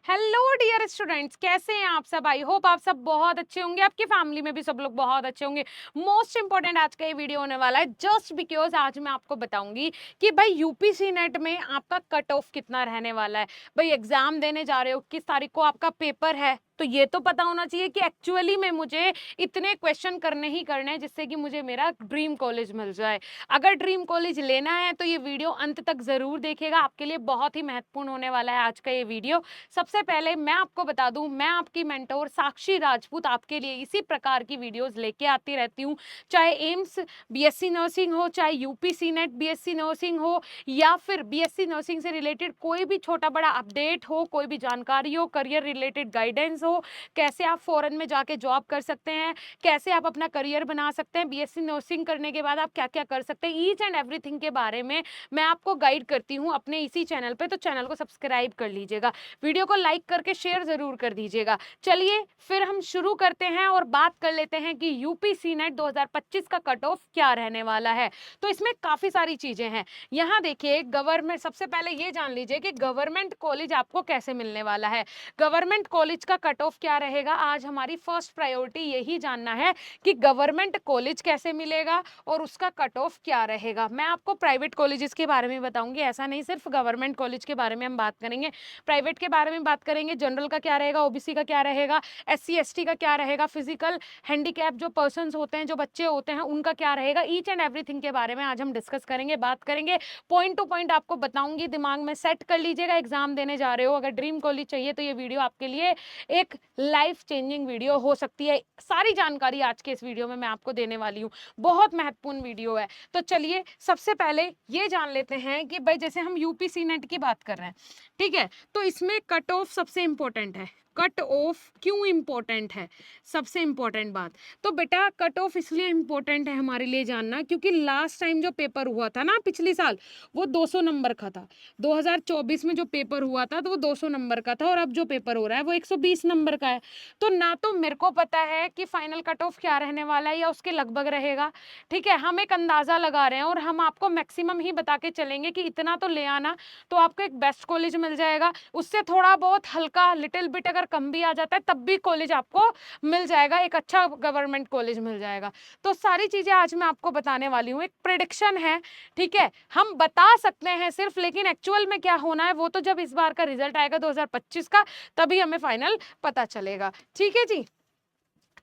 Hello dear students, कैसे हैं आप सब। आई होप आप सब बहुत अच्छे होंगे, आपकी फैमिली में भी सब लोग बहुत अच्छे होंगे। मोस्ट इंपॉर्टेंट आज का ये वीडियो होने वाला है जस्ट बिकॉज आज मैं आपको बताऊंगी कि भाई यूपीसी नेट में आपका कट ऑफ कितना रहने वाला है। भाई एग्जाम देने जा रहे हो, किस तारीख को आपका पेपर है, तो ये तो पता होना चाहिए कि एक्चुअली में मुझे इतने क्वेश्चन करने ही करने हैं जिससे कि मुझे मेरा ड्रीम कॉलेज मिल जाए। अगर ड्रीम कॉलेज लेना है तो ये वीडियो अंत तक जरूर देखिएगा, आपके लिए बहुत ही महत्वपूर्ण होने वाला है आज का ये वीडियो। सबसे पहले मैं आपको बता दूं, मैं आपकी मेंटोर साक्षी राजपूत आपके लिए इसी प्रकार की वीडियोस लेके आती रहती हूं। चाहे एम्स बीएससी नर्सिंग हो, चाहे यूपीसी नेट बीएससी नर्सिंग हो, या फिर बीएससी नर्सिंग से रिलेटेड कोई भी छोटा बड़ा अपडेट हो, कोई भी जानकारी हो, करियर रिलेटेड गाइडेंस हो, कैसे आप फॉरेन में जाके जॉब कर सकते हैं, कैसे आप अपना करियर बना सकते हैं, बीएससी नर्सिंग करने के बाद आप क्या क्या कर सकते हैं, ईच एंड एवरीथिंग के बारे में मैं आपको गाइड करती हूँ अपने इसी चैनल पे। तो चैनल को सब्सक्राइब कर लीजिएगा, वीडियो को लाइक करके शेयर जरूर कर दीजिएगा। चलिए फिर हम शुरू करते हैं और बात कर लेते हैं कि यूपीसी नेट 2025 का कट ऑफ क्या रहने वाला है। तो इसमें काफी सारी चीजें हैं। यहाँ देखिए, गवर्नमेंट, सबसे पहले ये जान लीजिए कि गवर्नमेंट कॉलेज आपको कैसे मिलने वाला है। गवर्नमेंट कॉलेज का कट ऑफ क्या रहेगा, आज हमारी फर्स्ट प्रायोरिटी यही जानना है कि गवर्नमेंट कॉलेज कैसे मिलेगा और उसका कट ऑफ क्या रहेगा। मैं आपको प्राइवेट कॉलेजेस के बारे में बताऊंगी, ऐसा नहीं सिर्फ गवर्नमेंट कॉलेज के बारे में हम बात करेंगे, प्राइवेट के बारे में बात करेंगे, जनरल का क्या रहेगा, ओबीसी का क्या रहेगा, एससी एसटी का क्या रहेगा, फिजिकल हैंडीकैप जो पर्संस होते हैं, जो बच्चे होते हैं, उनका क्या रहेगा। ईच एंड एवरीथिंग के बारे में आज हम डिस्कस करेंगे, बात करेंगे, पॉइंट टू पॉइंट आपको बताऊंगी। दिमाग में सेट कर लीजिएगा, एग्जाम देने जा रहे हो, अगर ड्रीम कॉलेज चाहिए तो ये वीडियो आपके लिए एक लाइफ चेंजिंग वीडियो हो सकती है। सारी जानकारी आज के इस वीडियो में मैं आपको देने वाली हूँ, बहुत महत्वपूर्ण वीडियो है। तो चलिए सबसे पहले ये जान लेते हैं कि भाई जैसे हम यूपीसी नेट की बात कर रहे हैं, ठीक है, तो इसमें कट ऑफ सबसे इंपॉर्टेंट है। कट ऑफ क्यों इंपॉर्टेंट है, सबसे इंपॉर्टेंट बात, तो बेटा कट ऑफ इसलिए इंपॉर्टेंट है हमारे लिए जानना क्योंकि लास्ट टाइम जो पेपर हुआ था ना पिछले साल, वो 200 नंबर का था। 2024 में जो पेपर हुआ था तो वो 200 नंबर का था, और अब जो पेपर हो रहा है वो 120 नंबर का है। तो ना तो मेरे को पता है कि फाइनल कट ऑफ क्या रहने वाला है या उसके लगभग रहेगा, ठीक है, हम एक अंदाजा लगा रहे हैं और हम आपको मैक्सिमम ही बता के चलेंगे कि इतना तो ले आना, तो आपको एक बेस्ट कॉलेज मिल जाएगा। उससे थोड़ा बहुत हल्का लिटिल बिट अगर कम भी आ जाता है तब भी कॉलेज आपको मिल जाएगा, एक अच्छा गवर्नमेंट कॉलेज मिल जाएगा। तो सारी चीजें आज मैं आपको बताने वाली हूँ, एक प्रेडिक्शन है, ठीक है, हम बता सकते हैं सिर्फ, लेकिन एक्चुअल में क्या होना है वो तो जब इस बार का रिजल्ट आएगा 2025 का, तभी हमें फाइनल पता चलेगा। ठीक है जी,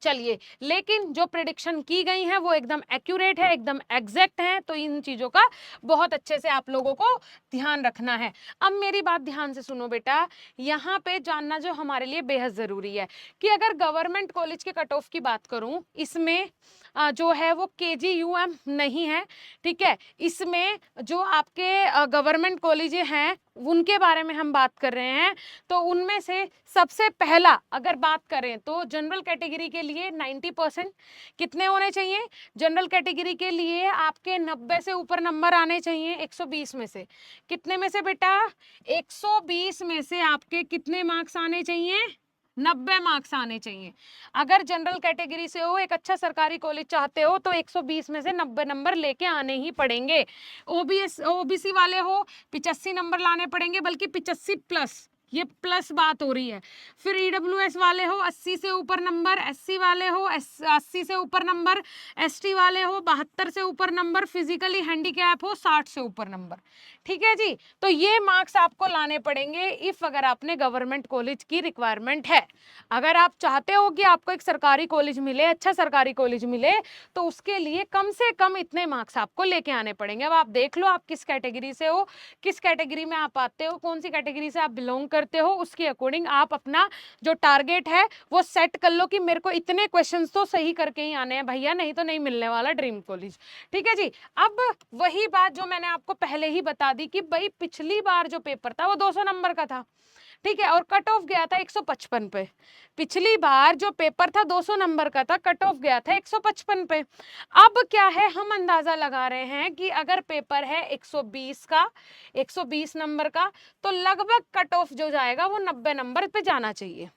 चलिए, लेकिन जो प्रिडिक्शन की गई है वो एकदम एक्यूरेट है, एकदम एग्जैक्ट है, तो इन चीजों का बहुत अच्छे से आप लोगों को ध्यान रखना है। अब मेरी बात ध्यान से सुनो बेटा, यहाँ पे जानना जो हमारे लिए बेहद जरूरी है कि अगर गवर्नमेंट कॉलेज के कट ऑफ की बात करूं, इसमें जो है वो केजीयूएम नहीं है, ठीक है, इसमें जो आपके गवर्नमेंट कॉलेज हैं उनके बारे में हम बात कर रहे हैं। तो उनमें से सबसे पहला अगर बात करें तो जनरल कैटेगरी के लिए 90% कितने होने चाहिए, जनरल कैटेगरी के लिए आपके 90 से ऊपर नंबर आने चाहिए। 120 में से कितने में से बेटा, 120 में से आपके कितने मार्क्स आने चाहिए, 90 मार्क्स आने चाहिए। अगर जनरल कैटेगरी से हो, एक अच्छा सरकारी कॉलेज चाहते हो, तो 120 में से 90 नंबर लेके आने ही पड़ेंगे। ओबीसी वाले हो 85 नंबर लाने पड़ेंगे, बल्कि 85 प्लस, ये प्लस बात हो रही है। फिर ईडब्ल्यूएस वाले हो 80 से ऊपर नंबर, एससी वाले हो 80 से ऊपर नंबर, एसटी वाले हो 72 से ऊपर नंबर, फिजिकली हैंडीकैप हो 60 से ऊपर नंबर। ठीक है जी, तो ये मार्क्स आपको लाने पड़ेंगे इफ अगर आपने गवर्नमेंट कॉलेज की रिक्वायरमेंट है। अगर आप चाहते हो कि आपको एक सरकारी कॉलेज मिले, अच्छा सरकारी कॉलेज मिले, तो उसके लिए कम से कम इतने मार्क्स आपको लेके आने पड़ेंगे। अब आप देख लो आप किस कैटेगरी से हो, किस कैटेगरी में आप आते हो, कौन सी कैटेगरी से आप बिलोंग करते हो, उसके अकॉर्डिंग आप अपना जो टारगेट है वो सेट कर लो कि मेरे को इतने क्वेश्चंस तो सही करके ही आने हैं भैया, नहीं तो नहीं मिलने वाला ड्रीम कॉलेज। ठीक है जी, अब वही बात जो मैंने आपको पहले ही बता दी कि भाई पिछली बार जो पेपर था वो 200 नंबर का था, ठीक है, और कट ऑफ गया था 155 पे। पिछली बार जो पेपर था 200 नंबर का था, कट ऑफ गया था 155 पे। अब क्या है, हम अंदाजा लगा रहे हैं कि अगर पेपर है 120 का, 120 नंबर का, तो लगभग कट ऑफ जो जाएगा वो 90 नंबर पे जाना चाहिए।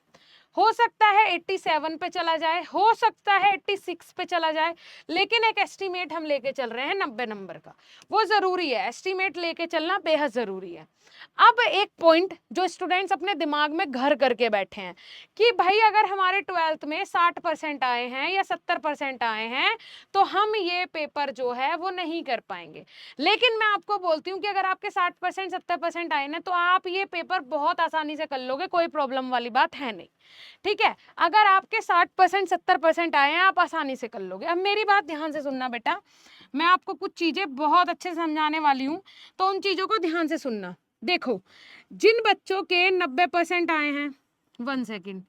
हो सकता है 87 पे चला जाए, हो सकता है 86 पे चला जाए, लेकिन एक एस्टीमेट हम लेके चल रहे हैं 90 नंबर का, वो जरूरी है, एस्टीमेट लेके चलना बेहद जरूरी है। अब एक पॉइंट जो स्टूडेंट्स अपने दिमाग में घर करके बैठे हैं कि भाई अगर हमारे 12th में 60% आए हैं या 70% आए हैं तो हम ये पेपर जो है वो नहीं कर पाएंगे। लेकिन मैं आपको बोलती हूँ कि अगर आपके 60% 70% आए ना तो आप ये पेपर बहुत आसानी से कर लोगे, कोई प्रॉब्लम वाली बात है नहीं। ठीक है, अगर आपके 60% 70% आए हैं आप आसानी से कर लोगे। अब मेरी बात ध्यान से सुनना बेटा, मैं आपको कुछ चीजें बहुत अच्छे से समझाने वाली हूँ, तो उन चीजों को ध्यान से सुनना। देखो, जिन बच्चों के 90% आए हैं, 1 सेकेंड,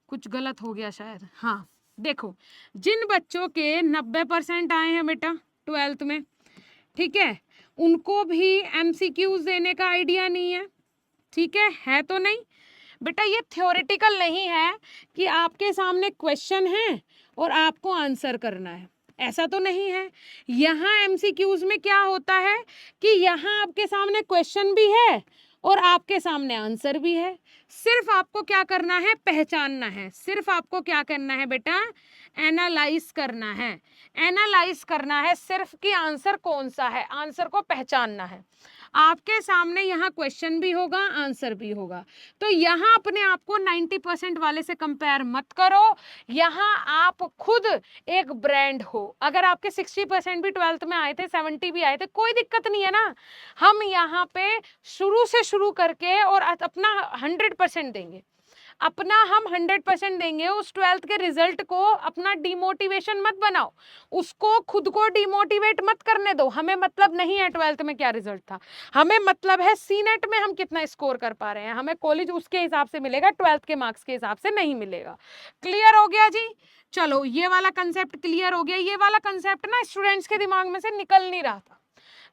कुछ गलत हो गया शायद, हाँ देखो, जिन बच्चों के 90% आए हैं बेटा 12th में, ठीक है, उनको भी एमसीक्यूज देने का आइडिया नहीं है। ठीक है तो नहीं बेटा, ये थ्योरेटिकल नहीं है कि आपके सामने क्वेश्चन है और आपको आंसर करना है, ऐसा तो नहीं है। यहाँ एमसीक्यूज में क्या होता है कि यहाँ आपके सामने क्वेश्चन भी है और आपके सामने आंसर भी है, सिर्फ आपको क्या करना है, पहचानना है। सिर्फ आपको क्या करना है बेटा, एनालाइज करना है, एनालाइज करना है सिर्फ कि आंसर कौन सा है, आंसर को पहचानना है। आपके सामने यहाँ क्वेश्चन भी होगा, आंसर भी होगा, तो यहाँ अपने आप को 90% वाले से कंपेयर मत करो। यहाँ आप खुद एक ब्रांड हो। अगर आपके 60% भी 12th में आए थे, 70 भी आए थे, कोई दिक्कत नहीं है ना। हम यहाँ पे शुरू से शुरू करके और अपना 100% देंगे, अपना हम 100% देंगे। उस 12th के रिजल्ट को अपना डिमोटिवेशन मत बनाओ, उसको खुद को डिमोटिवेट मत करने दो। हमें मतलब नहीं है 12th में क्या रिजल्ट था, हमें मतलब है सीनेट में हम कितना स्कोर कर पा रहे हैं। हमें कॉलेज उसके हिसाब से मिलेगा, 12th के मार्क्स के हिसाब से नहीं मिलेगा। क्लियर हो गया जी? चलो, ये वाला कंसेप्ट क्लियर हो गया। ये वाला कंसेप्ट ना स्टूडेंट्स के दिमाग में से निकल नहीं रहा था,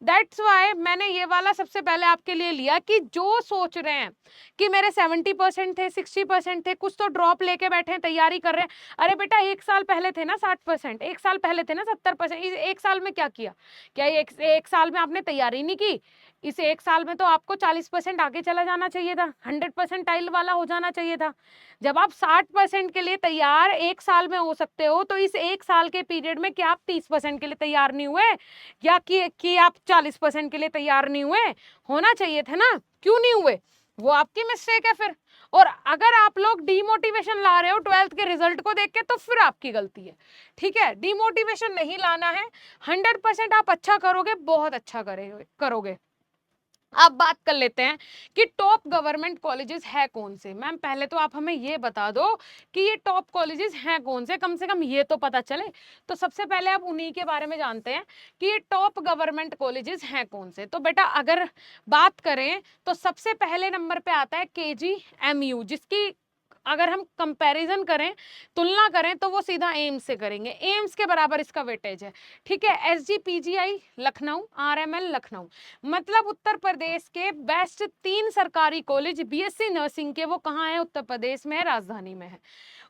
दैट्स वाई मैंने ये वाला सबसे पहले आपके लिए लिया कि जो सोच रहे हैं कि मेरे 70% थे, 60% थे, कुछ तो ड्रॉप लेके बैठे हैं, तैयारी कर रहे हैं। अरे बेटा, एक साल पहले थे ना 60%, एक साल पहले थे ना 70%, इस एक साल में क्या किया? क्या एक साल में आपने तैयारी नहीं की? इस एक साल में तो आपको 40% आगे चला जाना चाहिए था, 100% वाला हो जाना चाहिए था। जब आप 60% के लिए तैयार एक साल में हो सकते हो, तो इस एक साल के पीरियड में क्या आप 30% के लिए तैयार नहीं हुए, या कि आप 40% के लिए तैयार नहीं हुए? होना चाहिए था ना, क्यों नहीं हुए? वो आपकी मिस्टेक है फिर। और अगर आप लोग डीमोटिवेशन ला रहे हो 12th के रिजल्ट को देख के, तो फिर आपकी गलती है। ठीक है, डीमोटिवेशन नहीं लाना है, 100% आप अच्छा करोगे, बहुत अच्छा करोगे। अब बात कर लेते हैं कि टॉप गवर्नमेंट कॉलेजेस है कौन से। मैम पहले तो आप हमें ये बता दो कि ये टॉप कॉलेजेस हैं कौन से कम ये तो पता चले। तो सबसे पहले आप उन्हीं के बारे में जानते हैं कि ये टॉप गवर्नमेंट कॉलेजेस हैं कौन से। तो बेटा अगर बात करें तो सबसे पहले नंबर पे आता है KGMU, जिसकी अगर हम कंपैरिजन करें, तुलना करें, तो वो सीधा एम्स से करेंगे, एम्स के बराबर इसका वेटेज है। ठीक है, SGPGI लखनऊ, RML लखनऊ, मतलब उत्तर प्रदेश के बेस्ट 3 सरकारी कॉलेज BSc नर्सिंग के, वो कहाँ है? उत्तर प्रदेश में है, राजधानी में है।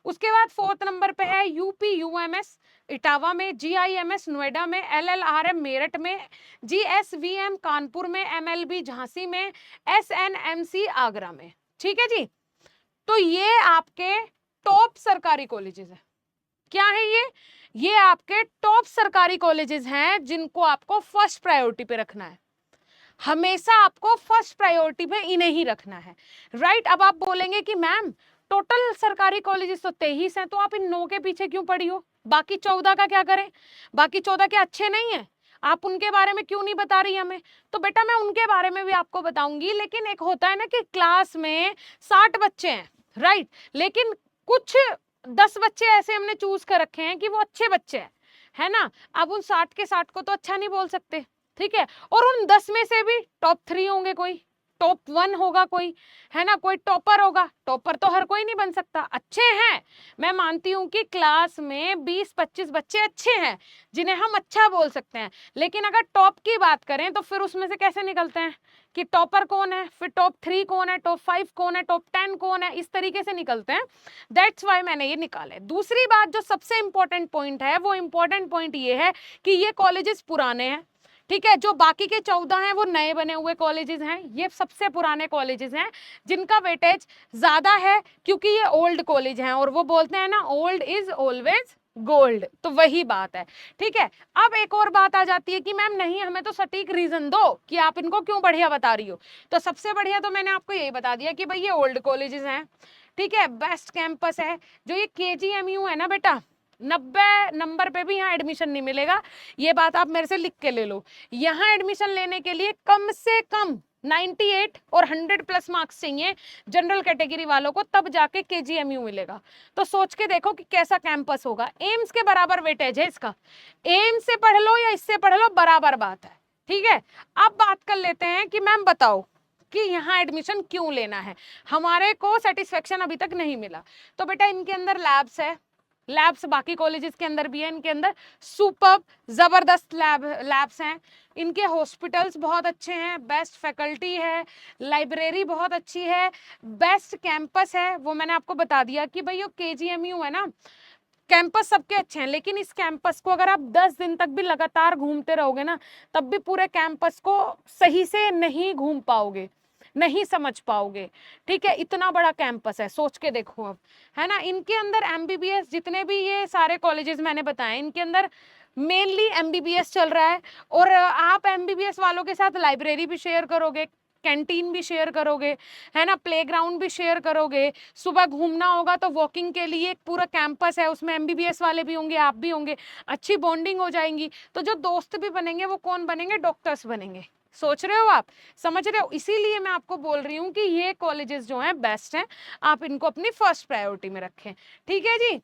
उसके बाद 4th नंबर पे है UPUMS इटावा में, GIMS नोएडा में, LLRM मेरठ में, GSVM कानपुर में, MLB झांसी में, SNMC आगरा में। ठीक है जी, तो ये आपके टॉप सरकारी कॉलेजेस हैं। क्या है ये आपके टॉप सरकारी कॉलेजेस हैं जिनको आपको फर्स्ट प्रायोरिटी पे रखना है। हमेशा आपको फर्स्ट प्रायोरिटी पे इन्हें ही रखना है, राइट? अब आप बोलेंगे कि मैम टोटल सरकारी कॉलेजेस तो 23 हैं, तो आप इन 9 के पीछे क्यों पड़ी हो? बाकी 14 का क्या करें? बाकी 14 क्या अच्छे नहीं है? आप उनके बारे में क्यों नहीं बता रही हमें? तो बेटा मैं उनके बारे में भी आपको बताऊंगी, लेकिन एक होता है ना कि क्लास में 60 बच्चे हैं, राइट, लेकिन कुछ 10 बच्चे ऐसे हमने चूज कर रखे हैं कि वो अच्छे बच्चे हैं, है ना? अब उन 60 के 60 को तो अच्छा नहीं बोल सकते, ठीक है? और उन 10 में से भी टॉप 3 होंगे, कोई टॉप 1 होगा, कोई है ना, कोई टॉपर होगा। टॉपर तो हर कोई नहीं बन सकता। अच्छे हैं, मैं मानती हूं कि क्लास में 20-25 बच्चे अच्छे हैं जिन्हें हम अच्छा बोल सकते हैं, लेकिन अगर टॉप की बात करें तो फिर उसमें से कैसे निकलते हैं कि टॉपर कौन है, फिर टॉप 3 कौन है, टॉप 5 कौन है, टॉप 10 कौन है, इस तरीके से निकलते हैं। दैट्स वाई मैंने ये निकाले। दूसरी बात जो सबसे इंपॉर्टेंट पॉइंट है, वो इंपॉर्टेंट पॉइंट ये है कि ये कॉलेजेस पुराने हैं। ठीक है। जो बाकी के 14 हैं वो नए बने हुए कॉलेजेस हैं, ये सबसे पुराने कॉलेजेस हैं जिनका वेटेज ज्यादा है क्योंकि ये ओल्ड कॉलेज हैं, और वो बोलते हैं ना ओल्ड इज ऑलवेज गोल्ड, तो वही बात है। ठीक है। अब एक और बात आ जाती है कि मैम नहीं, हमें तो सटीक रीजन दो कि आप इनको क्यों बढ़िया बता रही हो। तो सबसे बढ़िया तो मैंने आपको यही बता दिया कि भाई ये ओल्ड कॉलेजेस हैं, ठीक है, बेस्ट कैंपस है। जो ये KGMU है ना बेटा, 90 नंबर पे भी यहाँ एडमिशन नहीं मिलेगा, ये बात आप मेरे से लिख के ले लो। यहाँ एडमिशन लेने के लिए कम से कम 98 और 100+ मार्क्स चाहिए जनरल कैटेगरी वालों को, तब जाके KGMU मिलेगा। तो सोच के देखो कि कैसा कैंपस होगा। एम्स के बराबर वेटेज है इसका, एम्स से पढ़ लो या इससे पढ़ लो बराबर बात है। ठीक है। अब बात कर लेते हैं कि मैम बताओ कि यहाँ एडमिशन क्यों लेना है। हमारे को सेटिस्फेक्शन अभी तक नहीं मिला। तो बेटा इनके अंदर लैब्स है, लैब्स बाकी कॉलेजेस के अंदर भी है, इनके अंदर सुपर्ब जबरदस्त लैब्स हैं। इनके हॉस्पिटल्स बहुत अच्छे हैं, बेस्ट फैकल्टी है, लाइब्रेरी बहुत अच्छी है, बेस्ट कैंपस है। वो मैंने आपको बता दिया कि भाई ये KGMU है ना, कैंपस सबके अच्छे हैं, लेकिन इस कैंपस को अगर आप 10 दिन तक भी लगातार घूमते रहोगे ना, तब भी पूरे कैंपस को सही से नहीं घूम पाओगे, नहीं समझ पाओगे। ठीक है। इतना बड़ा कैंपस है, सोच के देखो अब, है ना। इनके अंदर MBBS, जितने भी ये सारे कॉलेजेस मैंने बताए, इनके अंदर मेनली MBBS चल रहा है। और आप MBBS वालों के साथ लाइब्रेरी भी शेयर करोगे, कैंटीन भी शेयर करोगे, है ना, प्लेग्राउंड भी शेयर करोगे। सुबह घूमना होगा तो वॉकिंग के लिए एक पूरा कैंपस है, उसमें MBBS वाले भी होंगे, आप भी होंगे, अच्छी बॉन्डिंग हो जाएंगी। तो जो दोस्त भी बनेंगे वो कौन बनेंगे, डॉक्टर्स बनेंगे। सोच रहे हो आप, समझ रहे हो। इसीलिए मैं आपको बोल रही हूँ कि ये कॉलेजेस जो हैं बेस्ट हैं, आप इनको अपनी फर्स्ट प्रायोरिटी में रखें। ठीक है जी।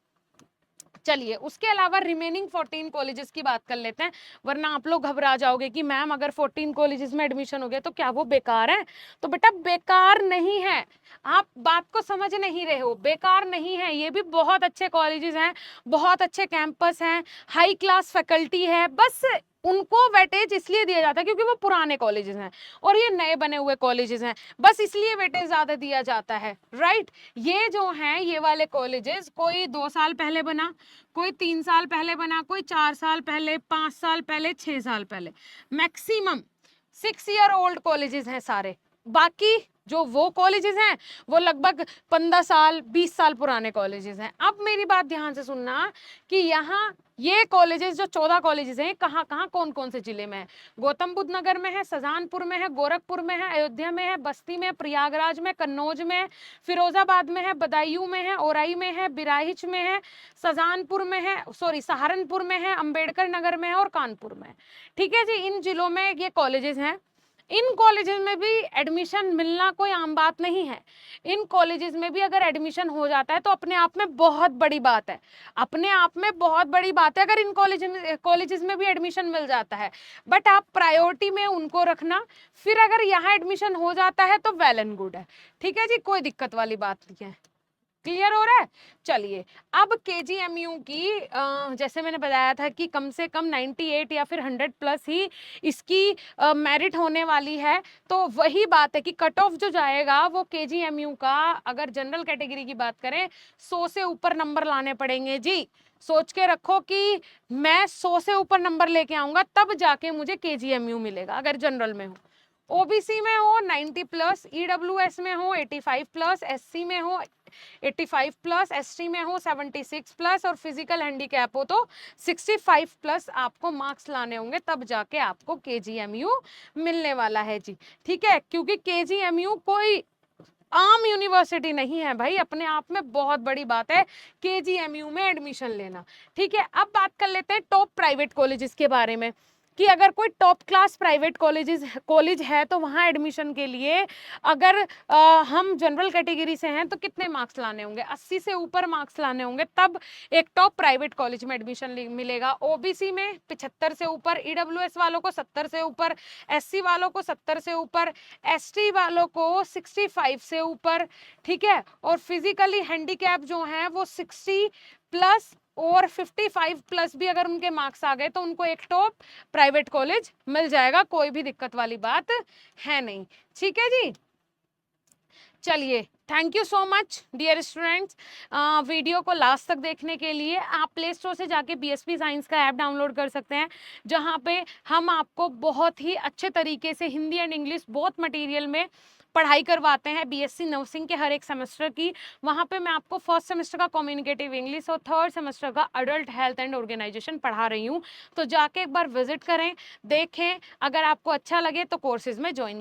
चलिए उसके अलावा रिमेनिंग 14 कॉलेजेस की बात कर लेते हैं, वरना आप लोग घबरा जाओगे कि मैम अगर 14 कॉलेजेस में एडमिशन हो गया तो क्या वो बेकार है। तो बेटा बेकार नहीं है, आप बात को समझ नहीं रहे हो, बेकार नहीं है, ये भी बहुत अच्छे कॉलेजेस हैं, बहुत अच्छे कैंपस हैं, हाई क्लास फैकल्टी है। बस उनको वेटेज इसलिए दिया जाता है क्योंकि वो पुराने कॉलेजेस हैं और ये नए बने हुए कॉलेजेस हैं, बस इसलिए वेटेज ज्यादा दिया जाता है। राइट। ये जो हैं ये वाले कॉलेजेस, कोई 2 साल पहले बना, कोई 3 साल पहले बना, कोई 4 साल पहले, 5 साल पहले, 6 साल पहले, मैक्सिमम 6 ईयर ओल्ड कॉलेजेस हैं सारे। बाकी जो वो कॉलेजेस हैं वो लगभग 15 साल 20 साल पुराने कॉलेजेस हैं। अब मेरी बात ध्यान से सुनना कि यहाँ ये कॉलेजेस जो 14 कॉलेजेस हैं कहाँ कहाँ कौन कौन से जिले में है। गौतम बुद्ध नगर में है, शाहजहानपुर में है, गोरखपुर में है, अयोध्या में है, बस्ती में, प्रयागराज में, कन्नौज में, फिरोजाबाद में है, बदायूं में है, औराई में है, बिराहिच में है, शाहजहानपुर में है, सॉरी सहारनपुर में है, अंबेडकर नगर में है और कानपुर में है। ठीक है जी। इन जिलों में ये कॉलेजेस हैं। इन कॉलेजेस में भी एडमिशन मिलना कोई आम बात नहीं है। इन कॉलेजेस में भी अगर एडमिशन हो जाता है तो अपने आप में बहुत बड़ी बात है, अपने आप में बहुत बड़ी बात है अगर इन कॉलेजेस में भी एडमिशन मिल जाता है। बट आप प्रायोरिटी में उनको रखना, फिर अगर यहाँ एडमिशन हो जाता है तो वेल एंड गुड है। ठीक है जी, कोई दिक्कत वाली बात नहीं है। क्लियर हो रहा है। चलिए अब KGMU की जैसे मैंने बताया था कि कम से कम 98 या फिर 100+ ही इसकी मेरिट होने वाली है। तो वही बात है कि कट ऑफ जो जाएगा वो KGMU का, अगर जनरल कैटेगरी की बात करें, 100 से ऊपर नंबर लाने पड़ेंगे जी। सोच के रखो कि मैं 100 से ऊपर नंबर लेके आऊंगा तब जाके मुझे KGMU मिलेगा, अगर जनरल में हो। OBC में हो 90+, EWS में हो 85+, SC में हो 85+, ST में हो 76+, और फिजिकल हैंडीकैप हो तो 65+ आपको मार्क्स लाने होंगे, तब जाके आपको KGMU मिलने वाला है जी। ठीक है। क्योंकि KGMU कोई आम यूनिवर्सिटी नहीं है भाई, अपने आप में बहुत बड़ी बात है KGMU में एडमिशन लेना। ठीक है। अब बात कर लेते हैं टॉप प्राइवेट कॉलेजेस के बारे में कि अगर कोई टॉप क्लास प्राइवेट कॉलेज है तो वहाँ एडमिशन के लिए अगर हम जनरल कैटेगरी से हैं तो कितने मार्क्स लाने होंगे, 80 से ऊपर मार्क्स लाने होंगे, तब एक टॉप प्राइवेट कॉलेज में एडमिशन मिलेगा। OBC में 75 से ऊपर, EWS वालों को 70 से ऊपर, SC वालों को 70 से ऊपर, ST वालों को 65 से ऊपर। ठीक है। और फिजिकली हैंडीकैप जो हैं वो 60+ और 55+ भी अगर उनके मार्क्स आ गए तो उनको एक टॉप प्राइवेट कॉलेज मिल जाएगा, कोई भी दिक्कत वाली बात है नहीं। ठीक है जी। चलिए, thank you so much dear students. Video को लास्ट तक देखने के लिए आप प्ले स्टोर से जाके बीएसपी साइंस का ऐप डाउनलोड कर सकते हैं, जहां पे हम आपको बहुत ही अच्छे तरीके से Hindi and English both material में पढ़ाई करवाते हैं, बीएससी नर्सिंग के हर एक सेमेस्टर की। वहां पे मैं आपको फर्स्ट सेमेस्टर का कम्युनिकेटिव इंग्लिश और थर्ड सेमेस्टर का अडल्ट हेल्थ एंड ऑर्गेनाइजेशन पढ़ा रही हूँ। तो जाके एक बार विजिट करें, देखें, अगर आपको अच्छा लगे तो कोर्सेज में ज्वाइन